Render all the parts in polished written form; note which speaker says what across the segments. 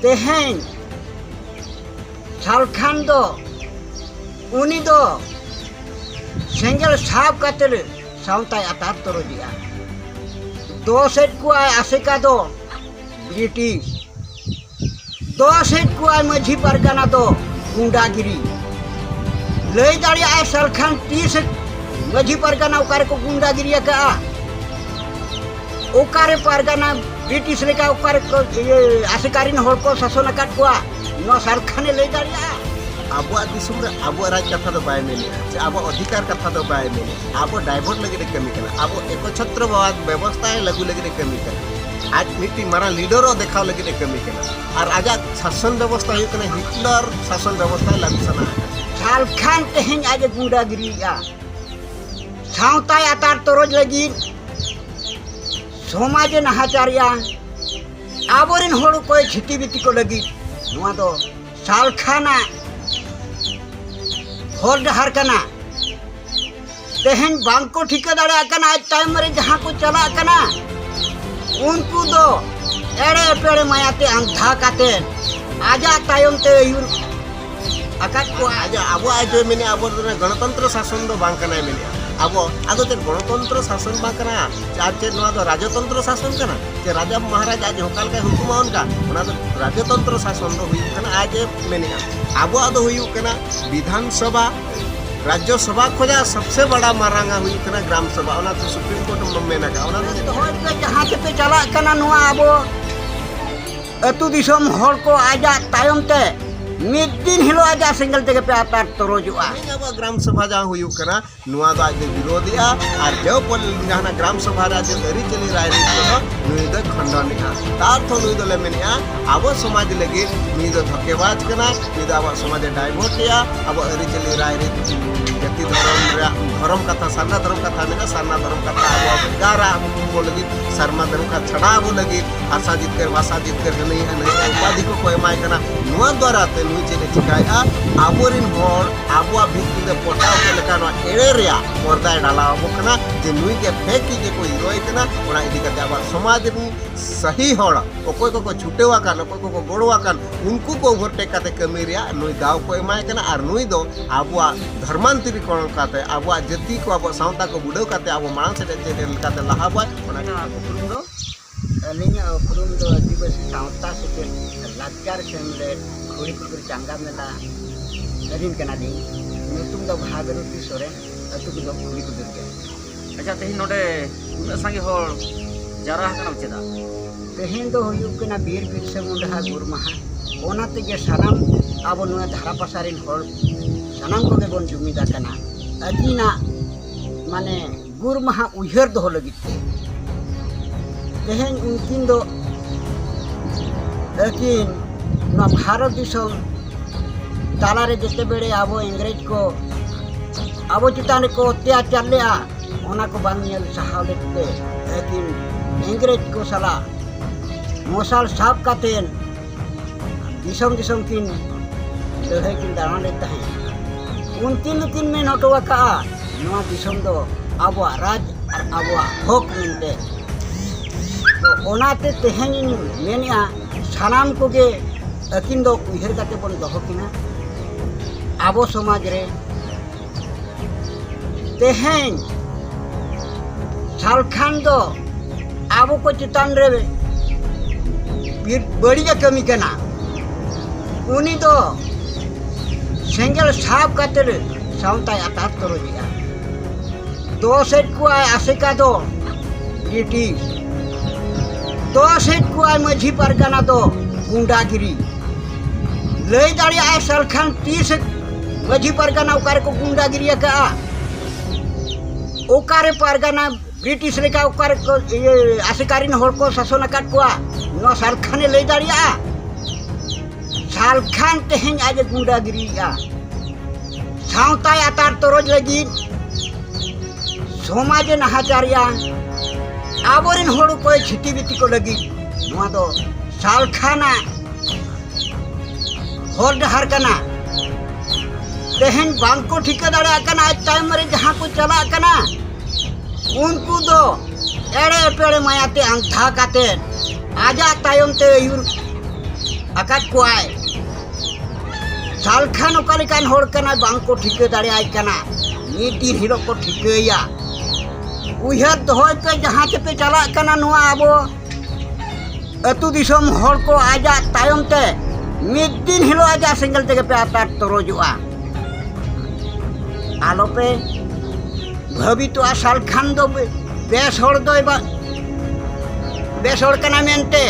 Speaker 1: तेहें सालखान दो उनी दो सेंगल साब कातेल साउंताय आतार तोरजिया दो सेट को आय आसेका दो ब्रिटिश दो सेट को आय माझी परगना दो गुंडागिरी लय दाड़ी आय सालखान 30 माझी परगना उकारे को गुंडागिरी का उकारे परगना ब्रिटिश लेका उकारे को आसेकारिन होड़ को शासन अकाट को नो सालखाने लय दाड़िया
Speaker 2: आबो दिसुम रे आबो राज कथा दो बाय मेले से आबो अधिकार कथा दो बाय मेले आबो डाइवर्ट लगे कमी करना आबो एकछत्रवाद व्यवस्था लगू लगे कमी करना आज मिट्टी मारा लीडरो देखाव लगे कमी करना और आजा शासन व्यवस्था हुई कना हिटलर शासन व्यवस्था लागू सना
Speaker 1: सालखान तेहें आज गुंडागिरी या साउताय आतार तोरज लगी समाज नाहाचारिया आबोरिन होड़ को छिटी बिती को लगी नुआ दो सालखाना होड़ डहार कना तेहें बांको ठिका दाड़ा कना आज टाइम रे जहां को चला कना उनको दो एड़े पेड़े मायाते अंधा काते आजा तायम ते यूर आकाश को
Speaker 2: आजा आबो आज मेने आबो गणतंत्र शासन दो बांग कना मेने आबो आदो ते गणतंत्र शासन बांग कना चार चे नवा दो राजतंत्र शासन कना जे राजा महाराज आज होकाल का हुकुम उनका ओना दो राजतंत्र शासन दो हुई कना आज मेने आबो आदो हुई कना विधानसभा राज्यसभा खोजा सबसे बड़ा मारांगा हुई कना ग्राम सभा ओना तो सुप्रीम कोर्ट मेना का ओना तो
Speaker 1: होड़ के जहां के पे चला कना नुआ आबो अतु दिसम होड़ को आजा तायम ते मिद दिन हिलो आजा सिंगल तेगे पे आतार तोरजुआ
Speaker 2: अब ग्राम सभा जहाँ हुई कना नुआ दो आज विरोधिया और जो पल जहाँ ग्राम सभा आज अरी चली राजनीति नुई दो खंडन तार तो नुई दो ले मेनिया अब समाज लगे नुई दो धक्केबाज कना नुई दो अब समाज डाइवर्ट या अब अरी चली राजनीति जाति धर्म कथा सारना धर्म कथा मेना सारना धर्म कथा अब गारा को लगी शर्मा धर्म का छड़ा वो लगी आशा जीत कर वासा जीत कर नहीं है नहीं उपाधि को कोई माय कना नुआ द्वारा ते नुई चले चिकाया आबोरिन होड़ आबुआ भित्ति दे पोटाव के लेका नो एड़े रिया पर्दाय डाला अब कना जे नुई के फेंकी जे कोई हिरोय कना ओना इदी कते अब समाज री सही होड़ ओकोय को छुटेवा कान ओकोय को गोड़वा कान उनको को ओवरटेक काते कमी रिया नुई दाव को एमाय कना और नुई दो आबुआ धर्मांतरीकरण काते आबुआ जाति को अब सावता को बुडव काते अब मानस से जे काते लहाबा ओना उपरुम दो
Speaker 1: अलिंगा उपरुम दो आदिवासी सावता से लाचार सेमले खोड़ी कुकुर चांगा मेला नदीन कना दी नुतुम दो भागरती सोरेन अतु को खोड़ी कुकुर के
Speaker 3: अच्छा तेहिन नोडे उना संगे होड़ जारा हकना चेदा
Speaker 1: तेहें दो हुयु कना बीर बिरसा मुंडा गुरमाहा ओना तेगे सानाम आबो नुआ धारा पासारिन होड़ सानाम को बेबन जुमिदा कना अदीना माने गुरमाहा उयहर दो लगिते तेहें उनकिन दो अकिन ना भारत दिसम तालारे जेते बेड़े आबो इंग्रेज को आबो चितान को अत्याचार लेआ ओना को बांग नेल सहाव लेते लेकिन इंग्रेज को सला मोसाल साफ कातेन दिसम दिसम किन लड़ाई किन दाना लेता है उनकिन में नोटवा का नवा दिसम दो आबो राज और आबो हक मिलते तो ओनाते तेहें मेनिया सानाम को के अकिन दो उहर काते बन दोहो किना आबो समाज रे तेहें सालखान दो आबो को चितान रे बड़िया कमी कना उनी दो सेंगल साब काते साउंताय आतार तोरजिया दो सेट को आय आसेका दो ब्रिटिश दो सेट को आय माझी परगना दो गुंडागिरी लय दाड़ी आय सालखान 30 माझी परगना उकारे को गुंडागिरी का उकारे परगना ब्रिटिश लेका उकारे को आसेकारिन होड़ को शासन अकाट को नो सालखाने लय दाड़िया सालखान तेहें आज गुंडागिरी या साउताय आतार तोरज लगी समाज नाहाचारिया आबोरिन होड़ को छिटी बिती को लगी नुआ दो सालखाना होड़ डहार कना तेहें बांको ठिका दाड़ा कना आज टाइम रे जहां को चला कना उनको दो एड़े पेड़े मायाते अंधा काते आजा तायम ते your akad kuai salkhan okalikan hor kana bangko thike dare ai kana niti hiro ko thike ya uyhar dohoy pe jahan te chala kana noa abo atu disom hor ko aja tayom te mid din hilo aja single tege pe atar torojua alope bhabi to asal khan do bes hor doy ba bes hor kana mente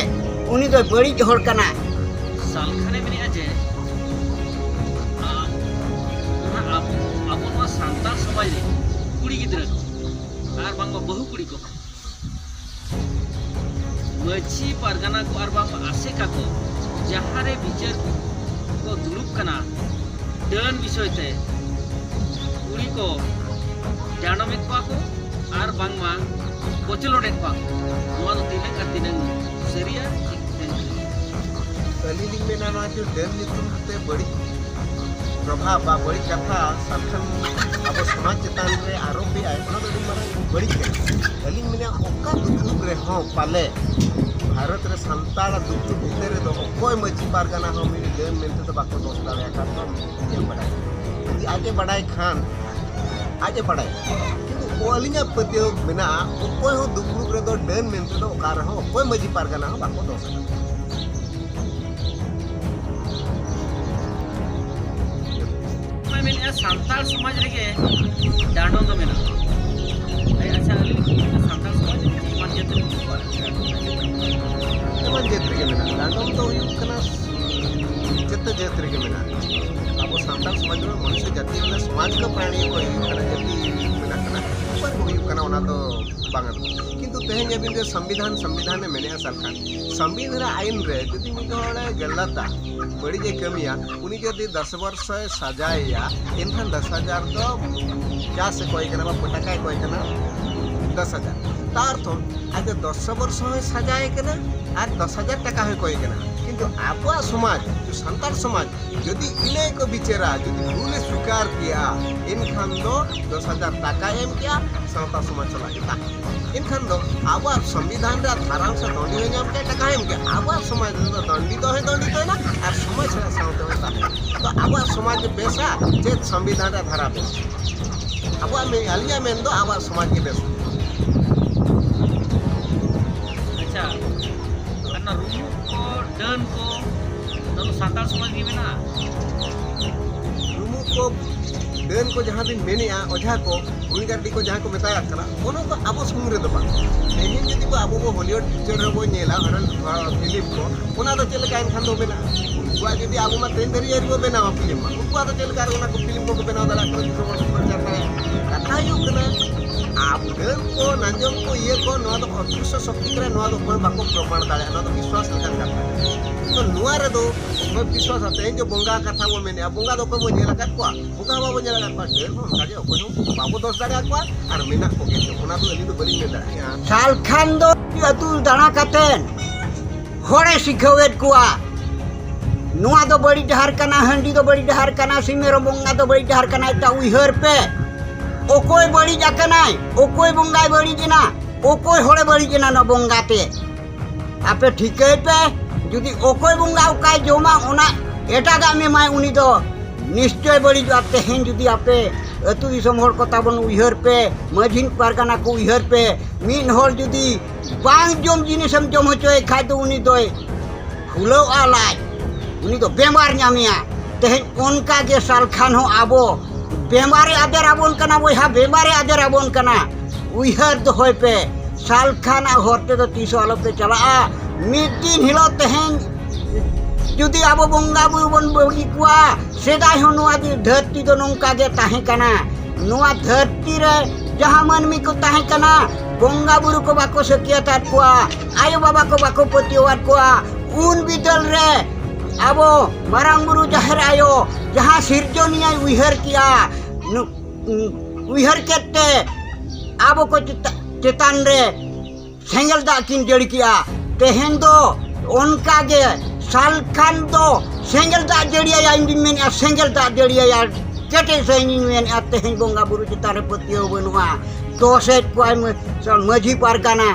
Speaker 1: uni do bari hor kana
Speaker 3: salkhane meni aje abo santal samaj re kuri gidra ko ar bangba bahu kuri ko machi pargana ko ar bangba aseka ko jahare bicar ko duluk kana dan bisoy te kuri ko janamit ko ar bangma bocelodet ko noa do tinang ar tinang seria
Speaker 2: Kalinga में ना जो Dane नितुम ते बड़ी प्रभाव बा बड़ी कथा सालखान अब समाज चेतान रे आरोप भी आए ना तो मारा बड़ी कलिंग में ओका दुख रे हो पाले भारत रे संताल दुख भीतर रे दो कोई मची पारगाना हो मेरी डेन में तो बाको दोस्त दाया का तो ये बड़ाई यदि आगे बढ़ाई खान आगे बढ़ाई किंतु ओलिंगा पतियो बिना कोई हो दुख रे दो डेन में तो ओकार हो कोई मची पारगाना हो बाको दोस्त
Speaker 3: मेन सानताल समाज रेगे डांडों दो मेना आई अच्छा सानताल समाज मान जेत
Speaker 2: तेमन जेत रेगे मेना डांडों तो हुयुक कना जेत जेत रेगे मेना अब सानताल समाज में मनुष्य जाति वाला समाज का प्राणी को हुयुक कना जाति मेना कना पर हुयुक कना ओना तो बांगा किंतु तेहें अबिन जे संविधान में मेने सरकार संविधान आईन रे जदि मिद होले गलता बड़ी जे कमिया उनी जदि 10 वर्ष सजाया इनखान 10,000 तो क्या से कोई कना पटाका कोई कना 10,000 तार तो आज 10 वर्ष में सजाए कना आज 10,000 टका है कोई कना किंतु आपा समाज जो संताल समाज यदि इने को बिचेरा यदि भूल स्वीकार किया इनखान दो 10,000 टका एम किया संताल समाज चला गया इनखान दो आवा संविधान रा धारा से दंडी हो जाम के टका एम किया आवा समाज तो दंडी तो है ना और समाज से साउते होता है तो आवा समाज बेसा जे संविधान रा धारा पे आवा में आलिया में दो आवा समाज के बेसा
Speaker 3: अच्छा karena rumuk ko dan ko lalu santal समाज की बिना
Speaker 2: रुमु को डेन को जहाँ दिन मेने ओझा को गुणगाड़ी को जहाँ को बताया करा ओनो को अब सुंग रे दबा एहिन जदि को अब को हॉलीवुड पिक्चर रे को नेला हरल फिल्म को ओना तो चल का खान दो बेना उनका जदि अब मा तेन धरी एरियो बेना फिल्म उनका तो चल का ओना को फिल्म को बेना दला को जो करता है कथा यू कना आप डेन को नंजम को ये को नो तो अदृश्य शक्ति करे नो तो कोई बाको प्रमाण दाले नो तो विश्वास लगा करता तो नुआ रे दो कोई विश्वास आते हैं जो बोंगा कथा वो मैंने बोंगा तो कोई मुझे लगा को बोंगा बाबू मुझे लगा को डेन को काजे कोई बाबू दोस्त दाले को और मीना को के ओना तो अली तो बड़ी में दाले
Speaker 1: salkhan do atu dana katen hore sikhawet kuwa noa do bari dahar kana handi do bari dahar kana simero bonga do bari dahar kana ta uihar pe okoi bari jakanai okoi bongai bari jina okoi hore bari jina no bonga te ape thikai pe judi okoi bonga ukai joma ona eta ga me mai uni do निश्चय बड़ी जाते हैं जुदी आपे अतु दिसम हर कथा बन उइहर पे मझिन पारगाना को उइहर पे मीन हर जुदी बांग जम जिनिसम जम होचोय खाय तो उनी दोय फुलो आलाय उनी तो बेमार ᱧᱟᱢᱮᱭᱟ तेहें उनका के सालखान हो आबो बेमारे आदर आबोन कना बोहा बेमारे आदर आबोन कना उइहर दो होय पे सालखान आ होते तो 30 वाला पे चला मिद दिन हिलो तेहें जुदी आबो बोंगा बुरु बन बगी कुआ सेदाय हो नोआ धरती दो नोंका गे ताहे कना नोआ धरती रे जहां मनमी को ताहे कना बोंगा बुरु को बाको सकियता कुआ आयो बाबा को बाको पतिवात कुआ उन बिदल रे आबो मारांग बुरु जहर आयो जहां सिरजोनिया उइहर किया उइहर केते आबो को चेतान रे सेंगल दा किन जड़ी किया तेहेन दो उनका गे सालखान दो सेंगल दा जड़िया या इंडिन में सेंगल दा जड़िया या केटे सेंगिन में आते हैं बोंगा बुरु चितारे पतियो बनुआ दोसेट कोय मझी पारगाना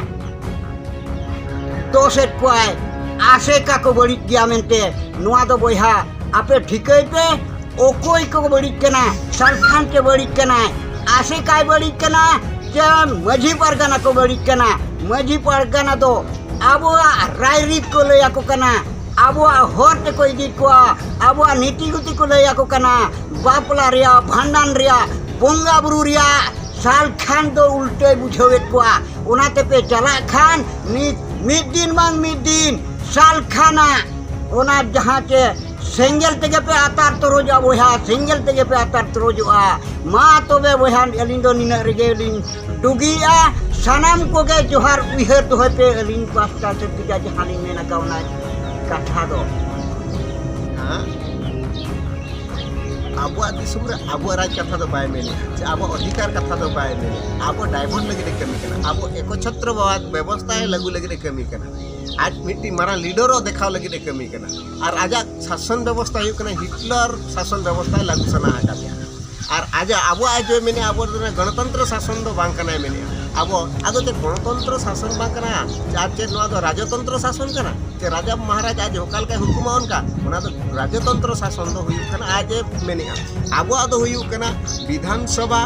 Speaker 1: दोसेट कोय आसेका को बड़ी गया मेनते नुआ दो बोहा आपे ठिकै पे ओकोई को बड़ी कना सरखान के बड़ी कना आसेका बड़ी कना जे मझी परगना को बड़ी कना मझी परगना दो आबोआ रायरीत को ले को कना आबोआ होर ते को इदी को आबोआ नीति गुति को ले को कना बापला रिया भांडन रिया बोंगा बुरु रिया साल खान दो उल्टे बुझावेत को उनाते पे चला खान मिद दिन बांग मिद दिन साल खाना ओना जहाँ के सेंगल तेगे पे आतार तो रोज बोहा सेंगल तेगे पे आतार तो रोज मा तबे बोहा अलिन दो निना रेगे अलिन डुगिया सनम को गे जोहार उहर तो पे अलिन पास्ता से पिजा जहानी में ना काउना कथा दो
Speaker 2: आबो दिसुम रे आबो राज कथा दो बाय मेने जे आबो अधिकार कथा दो बाय मेने आबो डायमंड लगे कमी कना आबो एकछत्रवाद व्यवस्था है लगू लगे कमी कना आज मिट्टी मारा लीडरो देखाव लगे कमी कना और आजा शासन व्यवस्था हुई कना हिटलर शासन व्यवस्था लागू सना आका और आज आबो आज मेने आबो गणतंत्र शासन दो बांग कना मेने आबो आदो ते गणतंत्र शासन बांग कना आज चे नवा दो राजतंत्र शासन कना जे राजा महाराज आज होकाल का हुकुम उनका ओना दो राजतंत्र शासन दो हुई कना आज मेने आबो आदो हुई कना विधानसभा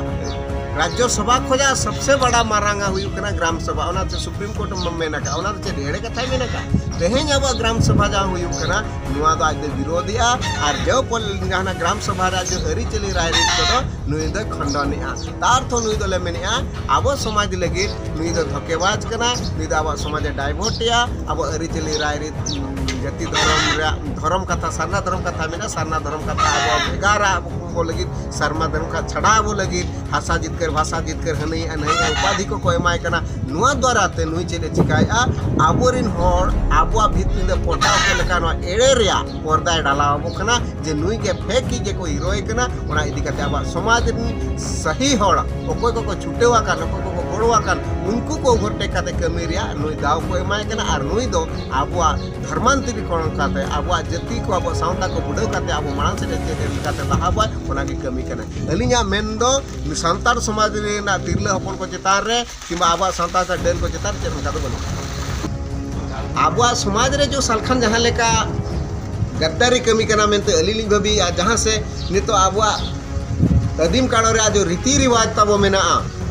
Speaker 2: राज्यसभा खोजा सबसे बड़ा मारांगा हुई कना ग्राम सभा ओना ते सुप्रीम कोर्ट मेना का ओना ते ढेरे कथा मेना का तेहें अब ग्राम सभा जहाँ हुई कना नुआ दो आज विरोधिया और जो पल जहाँ ग्राम सभा रे जो अरी चली रायरीत को नुई दो खंडनिया तार थो नुई दो ले मेनिया अब समाज लगे नुई दो धोकेबाज कना नुई दो अब समाज डाइवर्टिया अब अरी चली रायरीत जाति धर्म कथा सरना धर्म कथा मेना सरना धर्म कथा अब भेगारा को लगी शर्मा धर्म का छड़ा वो लगी भाषा जीतकर हनई अनई उपाधि को एमाय कना नुआ द्वारा ते नुई चले चिकाया आबोरिन होर आबुआ भितर पटाव के लेका नुआ एड़े रिया पर्दा डालावो कना जे नुई के फेंकी जे को हीरोय कना ओना इदी कते आबा समाज सही होड़ ओकोय को छुटेवा कान ओकोय को गोड़वा कान उनको को ओवरटेक काते कमी रिया नुई दाव को एमाय कना और नुई दो आबुआ धर्मांतरीकरण काते आबुआ जाति को आबुआ सावता को बुड़ाव काते आबो मानस से काते लहाबा ओना के कमी कना अलिया मेन दो संतार समाज रे ना तिरले हपन को चेतार रे किबा आबा संतार का डेन को चेतार चे का दो बनो आबुआ समाज रे जो सालखान जहाँ लेका गद्दारी कमी कना मेनते अलिली भाभी जहाँ से नितो आबुआ कदीम काल रे जो रीति रिवाज तब मेना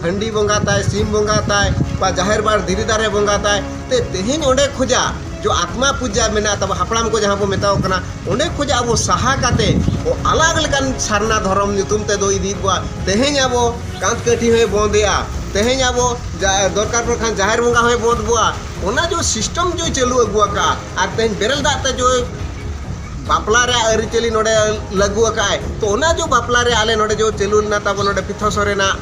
Speaker 2: हंडी बंगा ताय सीम बंगा ताय बा जाहिर बार धीरे दारे बंगा ताय ते तेहिन ओंडे खोजा जो आत्मा पूजा मेना तब हापड़ाम को जहाँ बो मेताओ कना ओंडे खोजा अब सहा काते ओ अलग लेकान सारना धर्म नितुम ते दो इदी बा तेहें अब कांत कठी होय बोंदिया तेहें अब दरकार पर खान जाहिर बंगा होय बोंद बुआ ओना जो सिस्टम जो चलू अगुआ का आ तेन बेरल दाते जो बापला रे अरिचली नोडे लगुआ का तो ओना जो बापला रे आले नोडे जो चलू ना तब नोडे पिथोसरे ना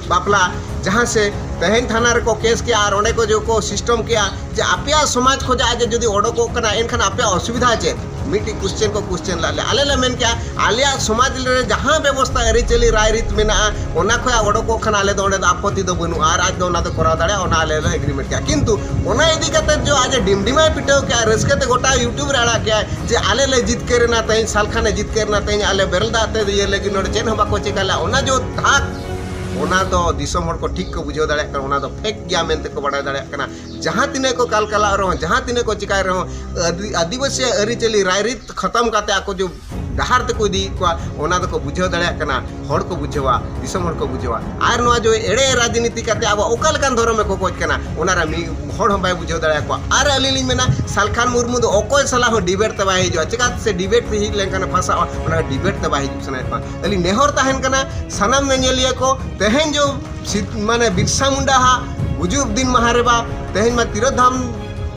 Speaker 2: बापला जहाँ से तहन थाना रे को केस किया और को जो को सिस्टम किया जे आपया समाज खोजा आज जदि ओडको कना एनखान आपया असुविधा चे मिट्टी क्वेश्चन लाले आले ला मेन क्या आलिया समाज रे जहाँ व्यवस्था अरी चली रायरीत मेना ओना खोया ओडको खान आले दो आपत्ति दो बनु और आज दो ना तो करा दाड़े ओना आले ला एग्रीमेंट क्या किंतु ओना इदी कते जो आज डिमडिमा पिटाव क्या रसकते गोटा यूट्यूब रे आड़ा क्या जे आले ले जीत करे ना तई सालखाने जीत करे ना तई आले बेरल दाते ये लेकिन नोड चेन हबा को चिकाला ओना जो धाक ओना दो दिसम हर को ठीक को बुझाव दाड़े कर ओना दो फेक गया मेनते को बड़ा दाड़े कना जहाँ तिने को कालकाला रहो जहाँ तिने को चिकाय रहो आदिवासी अरिचली रायरीत खत्म काते आको जो डहार ते को दी को ओना दो को बुझाव दाड़े कना हर को बुझावा दिसम हर को बुझावा आर नवा जो एड़े राजनीति काते अब ओकाल कान धर्म में को कोच कना ओना रा मी हर हम बाय बुझाव दाड़े को आर अलिली मेना सालखान मुर्मू दो ओकोय सला हो डिबेट तबा हिजो चिका से डिबेट पे हिज लेन फासा ओना डिबेट तबा हिज सना पा अली नेहर ताहन कना सनम नेलिया को तेहें जो माने बिरसा मुंडा हा गुजुब दिन महारेबा तेहें मा तीरधाम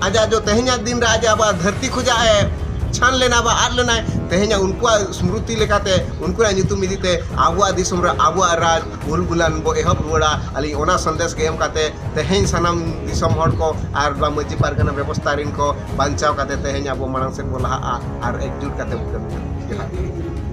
Speaker 2: आजा जो तेहें दिन रा आजा बा धरती खुजा है छान लेना बा आर लेना तेहें उनको स्मृति लेकाते उनको नितुम इदीते आबुआ दिसम रे आबुआ राज उलगुलान बो एहब रुड़ा अली ओना संदेश के एम काते तेहें सनम दिसम हड़ को आर बा मजी पारगना व्यवस्था रिन को बांचाव काते तेहें आबो मानस से बोला आर एकजुट काते